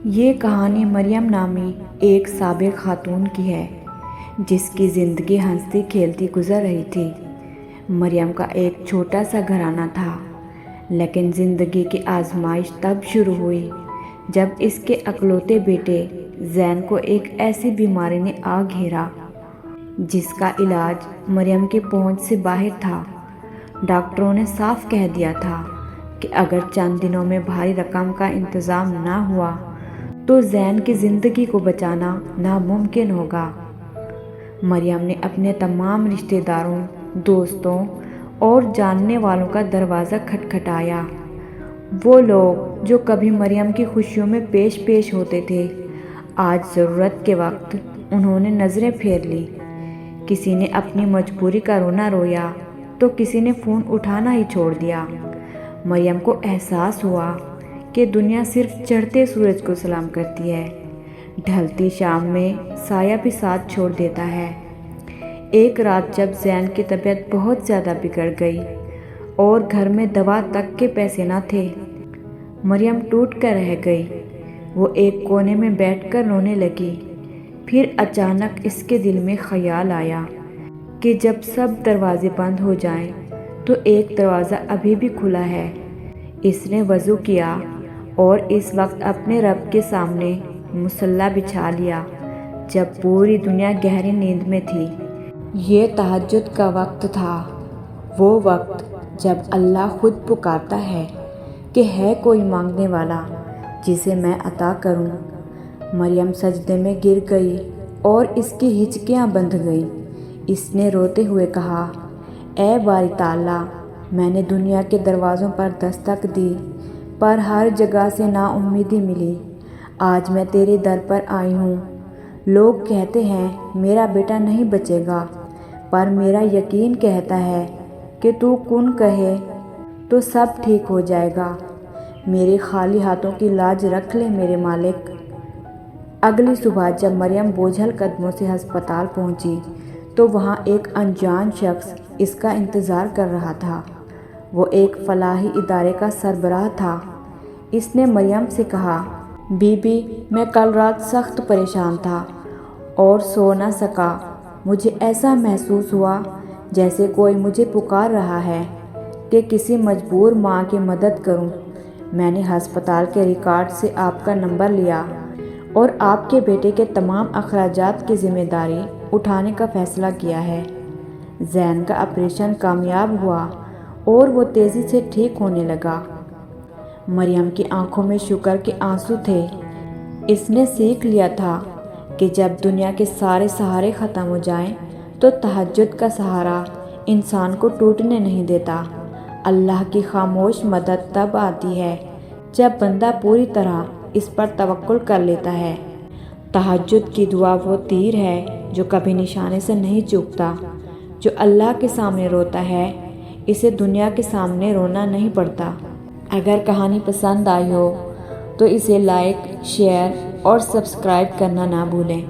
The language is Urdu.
یہ کہانی مریم نامی ایک سابق خاتون کی ہے جس کی زندگی ہنستی کھیلتی گزر رہی تھی۔ مریم کا ایک چھوٹا سا گھرانہ تھا، لیکن زندگی کی آزمائش تب شروع ہوئی جب اس کے اکلوتے بیٹے زین کو ایک ایسی بیماری نے آ گھیرا جس کا علاج مریم کی پہنچ سے باہر تھا۔ ڈاکٹروں نے صاف کہہ دیا تھا کہ اگر چند دنوں میں بھاری رقم کا انتظام نہ ہوا تو زین کی زندگی کو بچانا ناممکن ہوگا۔ مریم نے اپنے تمام رشتہ داروں، دوستوں اور جاننے والوں کا دروازہ کھٹکھٹایا۔ وہ لوگ جو کبھی مریم کی خوشیوں میں پیش ہوتے تھے، آج ضرورت کے وقت انہوں نے نظریں پھیر لی۔ کسی نے اپنی مجبوری کا رونا رویا تو کسی نے فون اٹھانا ہی چھوڑ دیا۔ مریم کو احساس ہوا کہ دنیا صرف چڑھتے سورج کو سلام کرتی ہے، ڈھلتی شام میں سایہ بھی ساتھ چھوڑ دیتا ہے۔ ایک رات جب زین کی طبیعت بہت زیادہ بگڑ گئی اور گھر میں دوا تک کے پیسے نہ تھے، مریم ٹوٹ کر رہ گئی۔ وہ ایک کونے میں بیٹھ کر رونے لگی۔ پھر اچانک اس کے دل میں خیال آیا کہ جب سب دروازے بند ہو جائیں تو ایک دروازہ ابھی بھی کھلا ہے۔ اس نے وضو کیا اور اس وقت اپنے رب کے سامنے مصلی بچھا لیا جب پوری دنیا گہری نیند میں تھی۔ یہ تہجد کا وقت تھا، وہ وقت جب اللہ خود پکارتا ہے کہ ہے کوئی مانگنے والا جسے میں عطا کروں۔ مریم سجدے میں گر گئی اور اس کی ہچکیاں بندھ گئیں۔ اس نے روتے ہوئے کہا، اے باری تعالیٰ، میں نے دنیا کے دروازوں پر دستک دی پر ہر جگہ سے نا امیدی ملی۔ آج میں تیرے در پر آئی ہوں۔ لوگ کہتے ہیں میرا بیٹا نہیں بچے گا، پر میرا یقین کہتا ہے کہ تو کن کہے تو سب ٹھیک ہو جائے گا۔ میرے خالی ہاتھوں کی لاج رکھ لے میرے مالک۔ اگلی صبح جب مریم بوجھل قدموں سے ہسپتال پہنچی تو وہاں ایک انجان شخص اس کا انتظار کر رہا تھا۔ وہ ایک فلاحی ادارے کا سربراہ تھا۔ اس نے مریم سے کہا، بی بی، میں کل رات سخت پریشان تھا اور سو نہ سکا۔ مجھے ایسا محسوس ہوا جیسے کوئی مجھے پکار رہا ہے کہ کسی مجبور ماں کی مدد کروں۔ میں نے ہسپتال کے ریکارڈ سے آپ کا نمبر لیا اور آپ کے بیٹے کے تمام اخراجات کی ذمہ داری اٹھانے کا فیصلہ کیا ہے۔ زین کا آپریشن کامیاب ہوا اور وہ تیزی سے ٹھیک ہونے لگا۔ مریم کی آنکھوں میں شکر کے آنسو تھے۔ اس نے سیکھ لیا تھا کہ جب دنیا کے سارے سہارے ختم ہو جائیں تو تہجد کا سہارا انسان کو ٹوٹنے نہیں دیتا۔ اللہ کی خاموش مدد تب آتی ہے جب بندہ پوری طرح اس پر توکل کر لیتا ہے۔ تہجد کی دعا وہ تیر ہے جو کبھی نشانے سے نہیں چوکتا۔ جو اللہ کے سامنے روتا ہے، اسے دنیا کے سامنے رونا نہیں پڑتا۔ اگر کہانی پسند آئی ہو تو اسے لائک، شیئر اور سبسکرائب کرنا نہ بھولیں۔